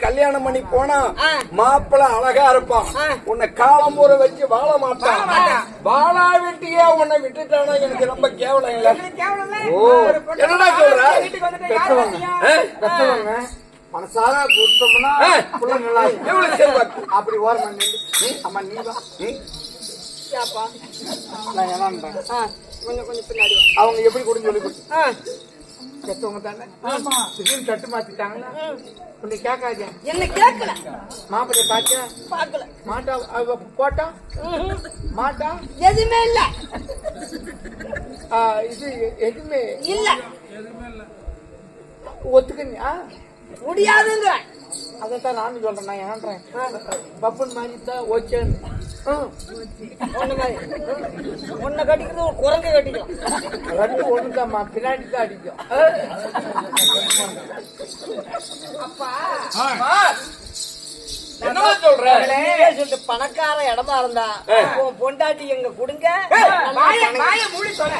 கல்யாணம் பண்ணி போனா மாப்பிள்ள அழகா இருப்பான். உன்னை காலம்பூர வச்சு வாழ மாட்டான். வாழா விட்டியே உன்னை விட்டுட்டானா எனக்கு ரொம்ப கேவலம் இல்ல. என்னடா சொல்ற? மனசார கொடுத்தோம்னா எவ்வளவு செல்வாக்கு அப்படி ஓரமா அம்மா நீ நான் என்ன கொஞ்சம் பின்னாடி அவங்க எப்படி கூட சொல்லி கொடுத்து செத்தவங்க தானே திடீர்னு தட்டு மாத்திட்டாங்களா உன்னை கேட்காது என்ன கேட்கல மாப்பிள்ளை பார்க்கல மாட்டா போட்டா மாட்டா எதுவுமே இல்ல இது எதுவுமே இல்ல ஒத்துக்கா முடியாதுங்கிற அதைத்தான் நானும் சொல்றேன். நான் ஏன்றேன் பப்புன் மாதிரி தான் ஓகேன்னு ஒன்ன கட்டிக்கிறது ஒரு குரங்க கட்டிக்கலாம். ரெண்டு ஒண்ணுதாம்மா பின்னாடி தான் அடிக்கும். அப்பா என்ன சொல்ற? சொல்லிட்டு பணக்கார இடமா இருந்தா பொண்டாட்டி எங்க கொடுங்க. மூடி சொல்ல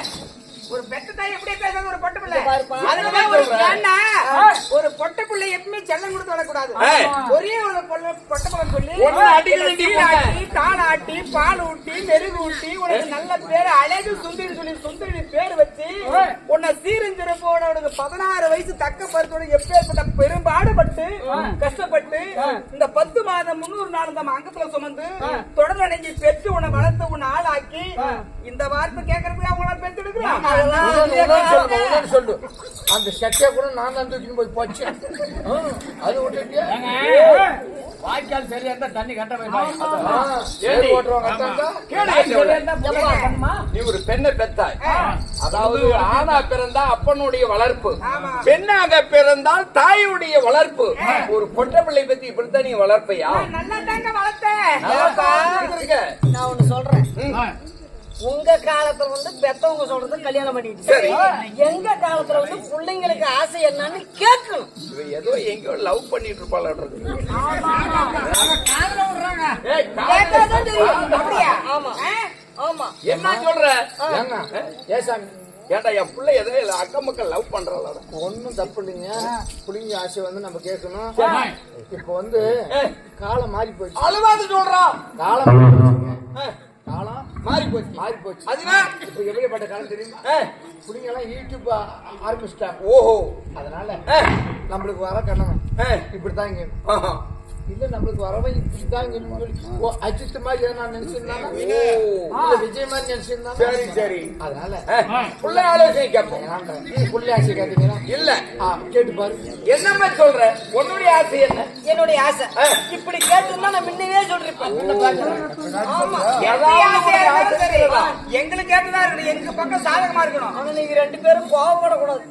ஒரு பெத்த தாய் எப்படி பேசுறது ஒரு பொட்ட பிள்ளை பாருப்பா. ஒரு பொட்ட பிள்ளை எப்பவுமே செல்லம் கொடுத்து வரக்கூடாது. ஒரே ஒரு பொட்ட பிள்ளை சொல்லி தாளாட்டி பால் ஊட்டி மெருகு ஊட்டி உனக்கு நல்ல பேரு அழகு சுந்தரி சொல்லி சுந்தரி பேர் வச்சு உன்னை சீரஞ்சிருப்போட உனக்கு 16 வயசு தக்க பருத்தோட எப்பேற்பட்ட பெரும்பாடுபட்டு கஷ்டப்பட்டு இந்த 10 மாதம் 300 நாள் நம்ம அங்கத்துல சுமந்து தொடர்ந்து அடைஞ்சி பெற்று உன்னை வளர்த்து உன்னை ஆளாக்கி இந்த வார்த்தை கேட்கறதுக்கு அவங்கள பெற்று எடுக்கிறான். சொல்லு அந்த சட்டையை கூட நான் தான் தூக்கி போய் போச்சு. அது விட்டுட்டியா வாய்க்கால் சரியா இருந்தா தண்ணி கட்ட நீ ஒரு பெண்ணை பெத்தாய். அதாவது ஆணா பிறந்தா அப்பனுடைய வளர்ப்பு, பெண்ணாக பிறந்தால் தாயுடைய வளர்ப்பு. ஒரு பொட்ட பிள்ளை பத்தி இப்படித்தான் நீ வளர்ப்பையா? நல்லா தாங்க வளர்த்தேன். நான் ஒண்ணு சொல்றேன். உங்க காலத்துல வந்து பெத்தவங்க சொல்றது கல்யாணம் பண்ணிட்டு எங்க காலத்துல வந்து பிள்ளைங்களுக்கு ஆசை என்னன்னு கேட்கணும். ஏதோ எங்கோ லவ் பண்ணிட்டு இருப்பாள். ஆமா ஆமா என்ன சொல்ற? ஏசாமி ஏண்டா என் பிள்ளை ஏதோ அக்கம் மக்கள் லவ் பண்றாள். ஒன்னும் தப்பு இல்லைங்க. பிள்ளைங்க ஆசை வந்து நம்ம கேட்கணும். இப்ப வந்து காலம் மாறி போச்சு. அழுவாது சொல்றான். காலம் மாறி போச்சு. அதுதான் இப்ப எப்படிப்பட்ட காலம் தெரியுமா? பிள்ளைங்க எல்லாம் யூடியூப் ஆரம்பிச்சுட்டாங்க. ஓஹோ. அதனால நம்மளுக்கு வர கண்ணவன் இப்படித்தான் இங்க இல்ல, நம்மளுக்கு வரவன் இப்படிதான் அஜித் மாதிரி நான் நினைச்சிருந்தாங்க, விஜய் மாதிரி நினைச்சிருந்தாங்க. சரி சரி. அதனால புள்ள ஆலோசனை கேட்போம். புள்ள ஆசை கேட்டீங்களா? இல்ல கேட்டு பாரு. என்னமா சொல்ற? உன்னுடைய ஆசை என்ன? என்னுடைய ஆசை இப்படி கேட்டுன்னா நான் முன்னவே சொல்றேன். எங்களுக்கு கேட்டுதான் இருக்கு. எங்க பக்கம் சாதகமா இருக்கணும். ஆனா நீங்க 2 பேரும் கோவப்படக்கூடாது.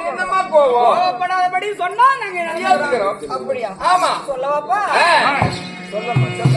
என்னமா கோவம்? கோவப்படாதபடி சொன்னா நாங்க நிறைய இருக்கிறோம். அப்படியா? ஆமா. சொல்லவாப்பா? சொல்லமா சொல்ல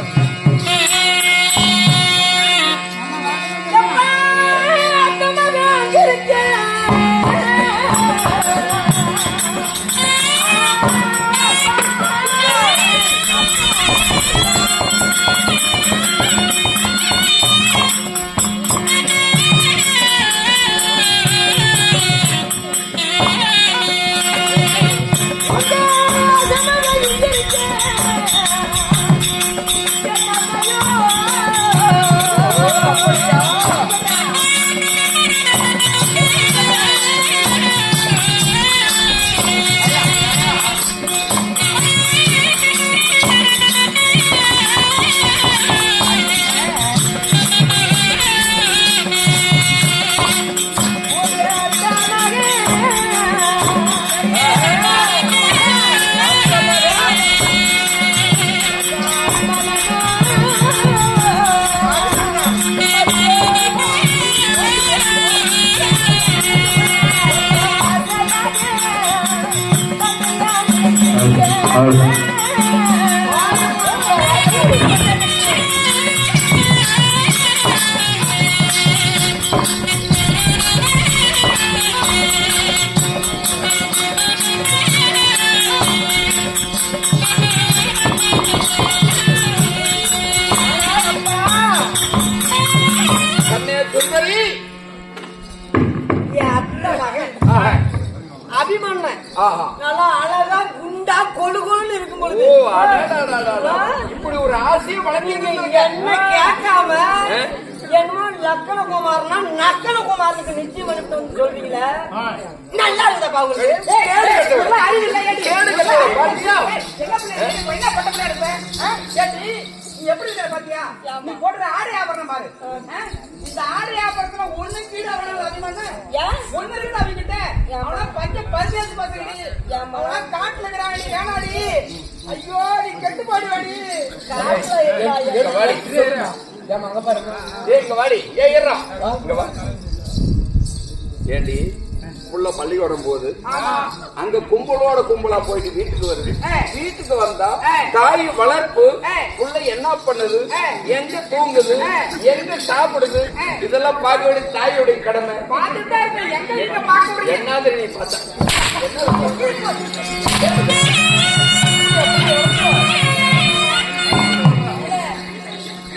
அபிமன்ன நல்லா அழகா குண்டா கொழு கொழுன்னு இருக்கும். வருது. ஓ, அடடடடடா. இப்படி ஒரு ஆசையை வளர்த்தீங்க. என்ன கேட்காம என்னமோ லக்கணகுமார்னா நக்கணகுமாருக்கு நிச்சயம் பண்ணிட்டு வந்து சொல்றீங்களே, நல்லா இருக்குதா உங்களுக்கு? அறிவு இல்லை, ஏடி. பாத்தியா? எங்க பிள்ளை நீ என்ன பட்ட பிள்ளை இருப்ப? ஏடி, நீ எப்படி இருக்க பாத்தியா? நீ போடுற ஆடை ஆபரணம் பாரு. இந்த ஆடை ஆபரணத்துல ஒண்ணு கீழே அவ்வளவு அதிகமான ஒண்ணு கீழே அவங்கிட்ட அவனா பஞ்ச பரிசேத்து பாக்குறீ. அவனா காட்டுல இருக்கிறாங்க, வேணாடி. ஐயோ, நீ கெட்டு போடுவாடி. இங்க வாடி. ஏமா அங்க பாருங்க. ஏய், இங்க வாடி. ஏய், ஏறா. இங்க வா. ஏண்டி புள்ள பள்ளிக்கூடம் போகுது, அங்க கும்பலோட கும்பலா போயிட்டு வீட்டுக்கு வருது. வீட்டுக்கு வந்தா தாய் வளர்ப்பு புள்ள என்ன பண்ணுது, எங்க தூங்குது, எங்க சாப்பிடுது, இதெல்லாம் பார்க்க வேண்டிய தாயோடைய கடமை. பார்த்துட்டே இருக்க, எங்க வீட்டுல பார்க்க முடியும். என்னது நீ பார்த்தா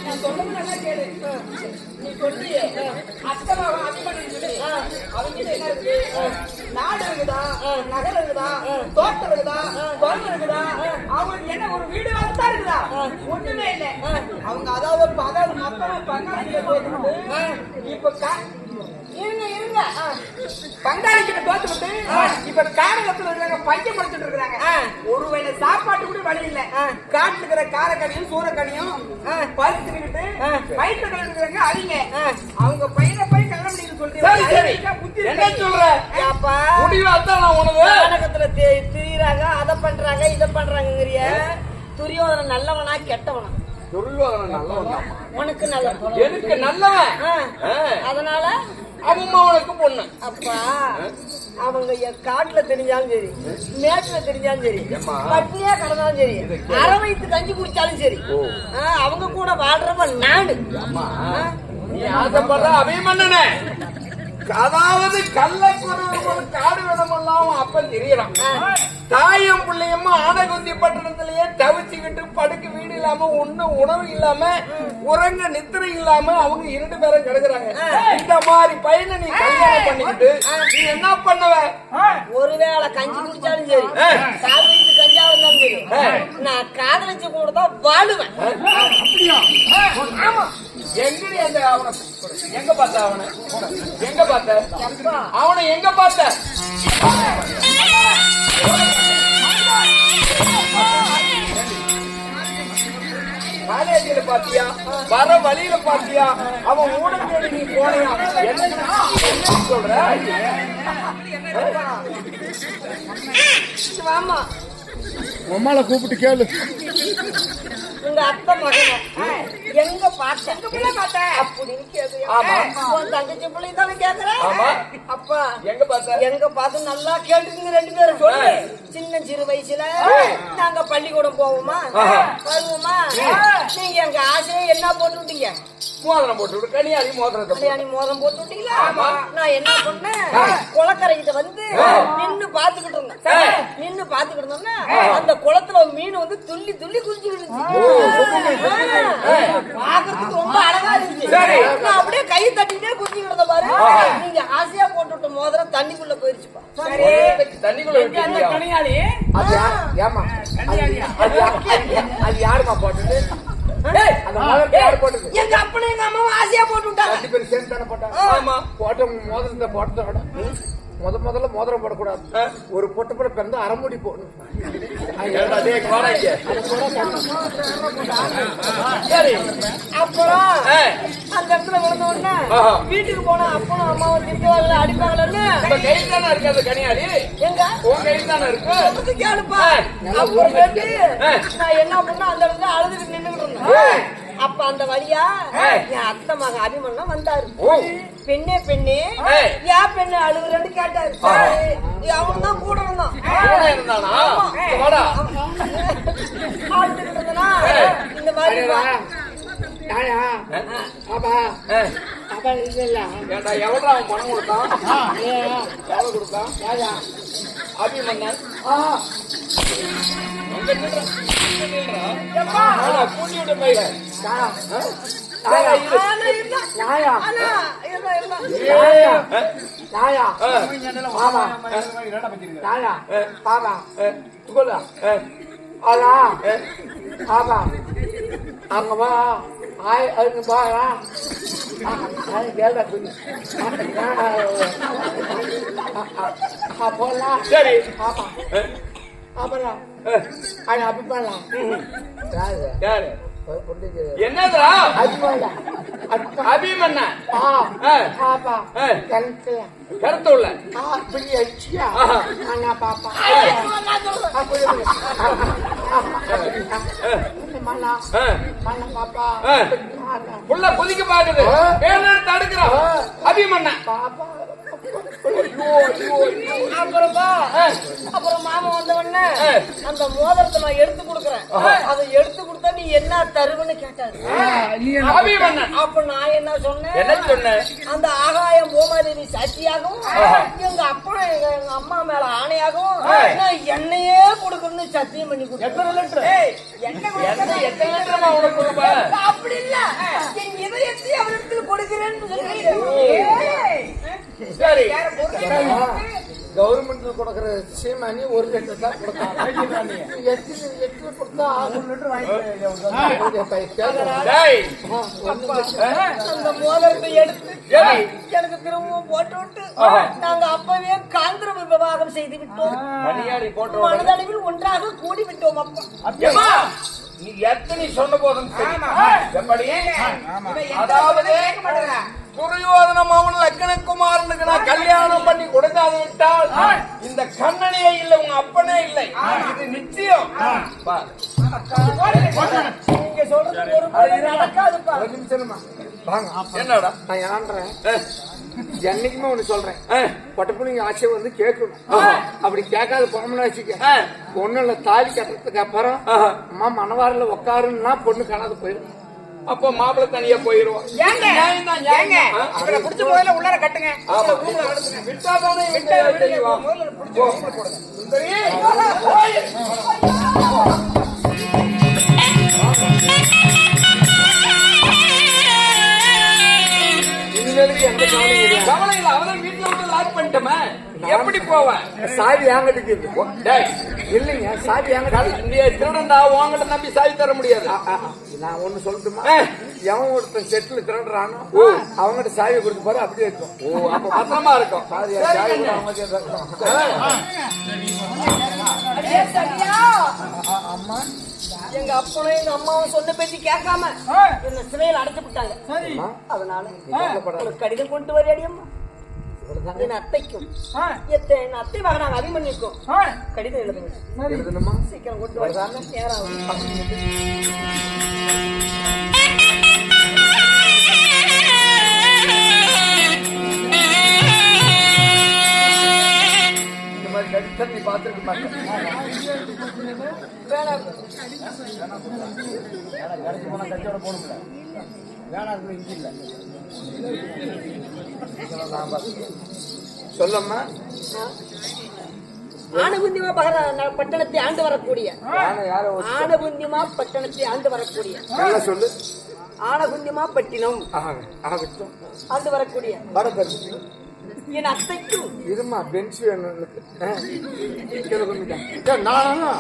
நான் சொல்றது நல்லா கேளு. நீ சொல்றியே, அத்தனை அபிமானம் சொல்லி, அவங்கிட்ட என்ன இருக்கு? நாடு இருக்குதா, நகரம் இருக்குதா, தோட்டம் இருக்குதா, குழந்தை இருக்குதா, அவங்களுக்கு என்ன ஒரு வீடு வளர்த்தா இருக்குதா? ஒண்ணுமே இல்லை. அவங்க அதாவது மொத்தம் பங்காளிகளை தோத்துக்கிட்டு இப்ப இருங்க பங்காளிக்கிட்ட தோத்துக்கிட்டு இப்ப காரணத்துல இருக்காங்க, பஞ்சம் படுத்துட்டு இருக்காங்க. ஒருவேளை சாப்பாட்டு கூட வழி இல்ல. காட்டுல இருக்கிற காரக்கடியும் சூறக்கடியும் பறிச்சுக்கிட்டு வயிற்று கலந்துக்கிறாங்க. அவங்க அவங்க பையனை போய் கல்யாணம் பண்ணிட்டு சொல்றீங்க. என்ன சொல்ற? முடிவாத்தான் நான் உனக்கு நாடகத்துல திரியிறாங்க, அதை பண்றாங்க, இதை பண்றாங்கங்கிறிய. துரியோதனன் நல்லவனா கெட்டவனா? துரியோதனன் நல்லவன். உனக்கு நல்லவன், எனக்கு நல்லவன். அதனால அம்மா உனக்கு பொண்ணு. அப்பா அவங்க காட்டுல தெரிஞ்சாலும் சரி, மேட்டுல தெரிஞ்சாலும் சரி, பட்டினியா கடந்தாலும் சரி, அரை வயிற்று கஞ்சி குடிச்சாலும் சரி, அவங்க கூட வாழ்றவன் நாடு. நீ ஆசைப்படுற அபிமன்னனே, அதாவது கள்ளக்குறவர்கள் காடு விதமெல்லாம் அப்பன் தெரியறான். தாயும் பிள்ளையும் ஆனகுந்தி பட்டணத்திலேயே தவிச்சுக்கிட்டு படுக்க வீடு இல்லாம ஒண்ணு உணவு இல்லாம உறங்க நித்திரை இல்லாம அவங்க 2 பேரும் கிடக்குறாங்க. இந்த மாதிரி பையனை நீ கல்யாணம் பண்ணிக்கிட்டு நீ என்ன பண்ணுவ? ஒருவேளை கஞ்சி குடிச்சாலும் சரி, கால் வயிற்று கஞ்சா இருந்தாலும் சரி, நான் காதலிச்சு கூட தான் வாழுவேன். ஆமா. எங்கடி அந்த அவனை எங்க பார்த்த? அவனை எங்க பார்த்த? அவனை எங்க பார்த்த? காலேஜில பாத்தியா, வர வழியில பாத்தியா, அவன் ஊடம் தேடி நீ போனியா? என்ன சொல்ற? ஆமா, அம்மால கூப்பிட்டு கேளு. உங்க அத்தை மகன் எங்க பார்த்தேன் அப்படின்னு கேக்குறேன். உன் தங்கச்சி பிள்ளை தானே கேக்குறேன். அப்பா எங்க பார்த்த? எங்க பார்த்து நல்லா கேட்டுக்குங்க 2 பேரும். சொல்லு. சின்ன சிறு வயசுல நாங்க பள்ளிக்கூடம் போவோமா, வருவோமா? நீங்க எங்க ஆசையை என்ன போட்டு விட்டீங்க? மோதிரம் போட்டு விட்டு கனியாடி மோதிரத்தை கல்யாணி மோதிரம் போட்டு விட்டீங்களா? நான் என்ன பண்ணேன், குளக்கரைகிட்ட வந்து நின்னு பாத்துக்கிட்டு இருந்தேன். நின்னு பாத்துக்கிட்டு இருந்தோம்னா அந்த குளத்துல மீன் வந்து துள்ளி துள்ளி குதிச்சுக்கிட்டு பாக்குறதுக்கு ரொம்ப அழகா இருந்துச்சு. நான் அப்படியே கை தட்டிட்டே குதிச்சுக்கிட்டு இருந்த பாரு. நீங்க ஆசையா போட்டு விட்ட மோதிரம் தண்ணிக்குள்ள போயிருச்சுப்பா. தண்ணிக்குள்ள அது யாருமா போட்டது? எங்க அப்பனும் எங்க அம்மாவும் ஆசையா போட்டு விட்டாங்க. 2 பேரும் சேர்ந்து தானே போட்டாங்க. ஆமா. போட்ட மோதிரத்தை போட்டதோட முதல்ல மோதிரம் போடக்கூடாது. ஒரு பொட்டு போட பிறந்து அரைமுடி போடணும். சரி, அப்புறம் அந்த இடத்துல விழுந்த உடனே வீட்டுக்கு போனா அப்பனும் அம்மாவும் திட்டுவாங்கல்ல, அடிப்பாங்கல்ல. கையில் தானே இருக்கு அந்த கனியாடி. எங்க உன் கையில் தானே இருக்கு. கேளுப்பா. அப்புறமேட்டு நான் என்ன பண்ண அந்த இடத்துல அழுதுட்டு நின்னுகிட்டு இருந்தேன். அப்ப அந்த வழியா என் அத்தை மகன் அபிமன்னம் வந்தாரு. பெண்ணே பெண்ணே ஏன் பெண்ணு அழுகுறேன்னு கேட்டாரு. அவன் தான் கூட இருந்தான். இந்த மாதிரி எவ்வளோ அவன் பணம் கொடுத்தான்? எவ்வளவு கொடுத்தான்? அபிமன்னன் கூட்டி விட்டு போய் அதான் ஆமா அங்க வா ஆய் அங்க வாடா கேள்டா புடி போலாம் சரி ஆமா அப்புறம் அது அப்படி பண்ணலாம் யாரு யாரு பொண்ணுக்கு என்னதுடா அபிமன்யா அபிமன்னா பாப்பா கருத்து உள்ள அப்படி அச்சியா அண்ணா பாப்பா அப்படி மண்ணா மண்ணா பாப்பா புள்ள குதிக்க பாக்குது பேர் தடுக்கிறான் அபிமன்னா பாப்பா அப்புறம் மாமா வந்த உடனே அந்த மோதிரத்தை நான் எடுத்து கொடுக்குறேன். அதை எடுத்து கொடுத்தா நீ என்ன தருவன்னு கேட்டாரு. அப்ப நான் என்ன சொன்னேன்? என்ன சொன்னேன்? அந்த ஆகாயம் பூமாதேவி சாட்சியாகவும் எங்க அப்பா எங்க அம்மா மேல ஆணையாகவும் நான் என்னையே கொடுக்கணும்னு சத்தியம் பண்ணி கொடுத்தேன். எத்தனை லிட்டரமா உனக்கு கொடுப்பேன்? அப்படி இல்ல, என் இதயத்தை அவருக்கு கொடுக்கிறேன்னு சொல்லி. சரி கவர்மெண்ட்ல கொடுக்கற சீமானி 1 லிட்டர் தான் கொடுத்தாங்க. 8 லிட்டர் கொடுத்தா 1 லிட்டர் அந்த மோதிரத்தை எடுத்து எனக்கு திரும்பவும் போட்டு விட்டு நாங்க அப்பவே காந்திர விவாகம் செய்து விட்டோம். மணியாடி போட்டு மனதளவில் ஒன்றாக கூடி விட்டோம். அப்பா நீ எத்தனை சொன்ன போதும் எப்படி அதாவது துரியோதனம் அவன் லக்கணகுமாரனுக்கு நான் கல்யாணம் பண்ணி கொடுக்காது விட்டால் இந்த கண்ணனே இல்லை, உங்க அப்பனே இல்லை, இது நிச்சயம். நீங்க சொல்றது ஒரு நடக்காதுப்பா. என்னடா நான் ஏன்றேன் என்னைக்குமே ஒண்ணு சொல்றேன், பொட்டப்புள்ளிங்க ஆட்சியை வந்து கேட்கணும். அப்படி கேட்காத போனோம்னா வச்சுக்க பொண்ணுல தாலி கட்டுறதுக்கு அப்புறம் அம்மா மணவாரில உட்காருன்னா பொண்ணு காணாது போயிடும். அப்போ மாப்பிள்ளை தனியா போயிருவோம். பிடிச்ச போதில உள்ளார கட்டுங்க. விட்டாதானே கவலை இல்ல, அவதான் வீட்டுல வந்து லாக் பண்ணிட்டோமே, எப்படி போவேன்? சாவி ஏங்கிட்டு இல்லைங்க, சாவி ஏங்கிட்ட நீ திருடண்டா, உங்ககிட்ட நம்பி சாவி தர முடியாது. நான் ஒண்ணு சொல்லட்டுமா, எவன் ஒருத்தன் செட்டுல திருடுறானோ அவங்ககிட்ட சாவி கொடுத்து பாரு, அப்படியே இருக்கும். ஓ, அப்ப பத்திரமா இருக்கும். அம்மா எங்க அப்பனும் எங்க அம்மாவும் சொன்ன பேச்சு கேட்காம என்ன சிறையில் அடைச்சு விட்டாங்க. அதனால ஒரு கடிதம் கொண்டு வரையாடி அம்மா. என் அத்தைக்கும் என் அத்தை மகனாக அபிமன்யுக்கும் கடிதம் எழுதுங்க. எழுதணுமா? சீக்கிரம் கொண்டு வராங்க. நேரம் இந்த மாதிரி கடிதம் நீ பார்த்துருக்க மாட்டேன். சொல்லம்மா. ஆனபுந்திமா பட்டணத்தை ஆண்டு வரக்கூடிய ஆனபுந்திமா பட்டணத்தை ஆண்டு வரக்கூடிய சொல்லு. ஆனபுந்திமா பட்டினம் ஆகட்டும் ஆண்டு வரக்கூடிய வடபெருக்கு என் அத்தைக்கும் இருமா பென்ச் வேணும். நானா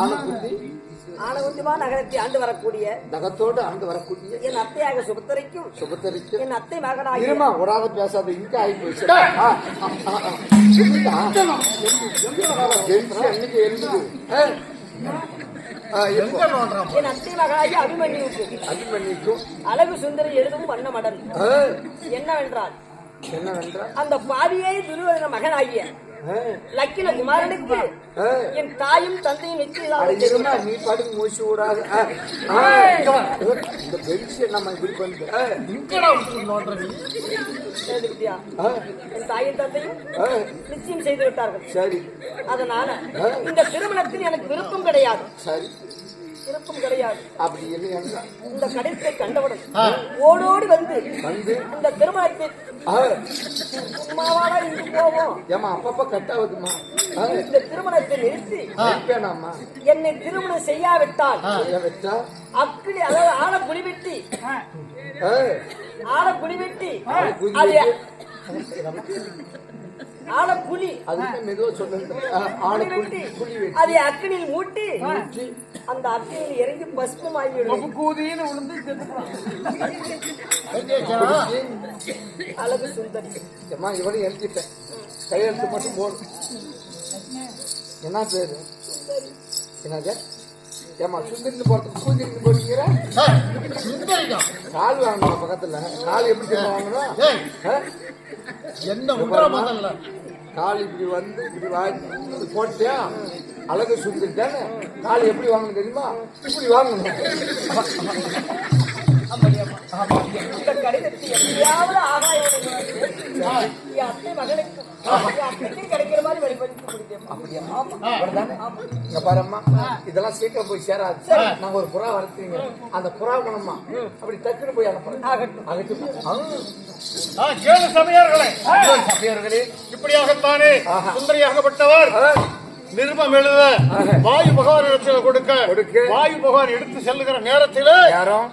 ஆனபுத்தி ஆனபுந்திமா நகரத்தை ஆண்டு வரக்கூடிய நகத்தோடு ஆண்டு வரக்கூடிய என் அத்தையாக சுபத்தரைக்கும் என் அத்தை மகனாக இருமா உடாத பேசாத இங்க ஆகி போச்சு. அன்னைக்கு எழுந்தது என் அத்தை மகனாகி அபிமன்யுக்கும் அழகு சுந்தரி எழுதும் வண்ண மடல் என்னவென்றால் அந்த பாவியை துருவன மகனாகிய லக்கின குமாரனுக்கு என் தாயும் தந்தையும் நிச்சயம் நீ பாட்டு மூச்சு விடாது. இந்த பெருசு நம்ம இப்படி பண்ணிட்டு என் தாயும் தந்தையும் நிச்சயம் செய்து விட்டார்கள். சரி, அதனால இந்த திருமணத்தில் எனக்கு விருப்பம் கிடையாது. சரி, விருப்பம் கிடையாது. அப்படி இல்லையா? இந்த கடிதத்தை கண்டவுடன் ஓடோடி வந்து இந்த திருமணத்தை சும்மாவாடா இங்கு போவோம். ஏமா அப்பப்ப கட்டாவதுமா? இந்த திருமணத்தை நிறுத்தி என்னை திருமணம் செய்யாவிட்டால் அக்கினி, அதாவது ஆளை குடிவெட்டி அது ஆலப்புலி அதுக்கு மெதுவா சொல்லுங்க. ஆளு புலி புலி வெட்டி அதை அக்கினியில் மூட்டி அந்த அக்கினியில் இறங்கி பஸ்மம் ஆகிவிடும். கூதின்னு விழுந்து செத்துக்கலாம். அழகு சுந்தரி அம்மா இவனையும் எழுதிட்டேன். கையெழுத்து மட்டும் போடும். என்ன பேரு? என்னது? ஏமா சுந்தரின்னு போறதுக்கு பூந்திரின்னு போட்டீங்கிற? கால் வாங்கணும் பக்கத்துல. கால் எப்படி தெரியுமா வாங்கணும்? என்ன உண்டா முதல்ல கால் இப்படி வந்து இப்படி வாங்கி இப்படி போட்டியா அழகு சுந்தரி தானே. கால் எப்படி வாங்கணும் தெரியுமா? இப்படி வாங்கணும். இந்த கடிதத்தை எப்படியாவது ஆகாயம் அத்தை மகனுக்கு அத்தைக்கும் கிடைக்கிற மாதிரி வெளிப்படுத்தி கொடுத்தேன். அப்படியா? அப்படிதானே? இங்க பாரும்மா, இதெல்லாம் சீக்கிரம் போய் சேராது. நாங்க ஒரு புறா வளர்த்தீங்க. அந்த புறா குணமா அப்படி டக்குன்னு போய் அனுப்புறேன். அகட்டு கேளு சபையார்களே, சபையர்களே, இப்படியாகத்தானே சுந்தரியாகப்பட்டவர் நிருபம் எழுத வாயு பகவான் இடத்துல கொடுக்க வாயு பகவான் எடுத்து செல்லுகிற நேரத்திலே யாரும்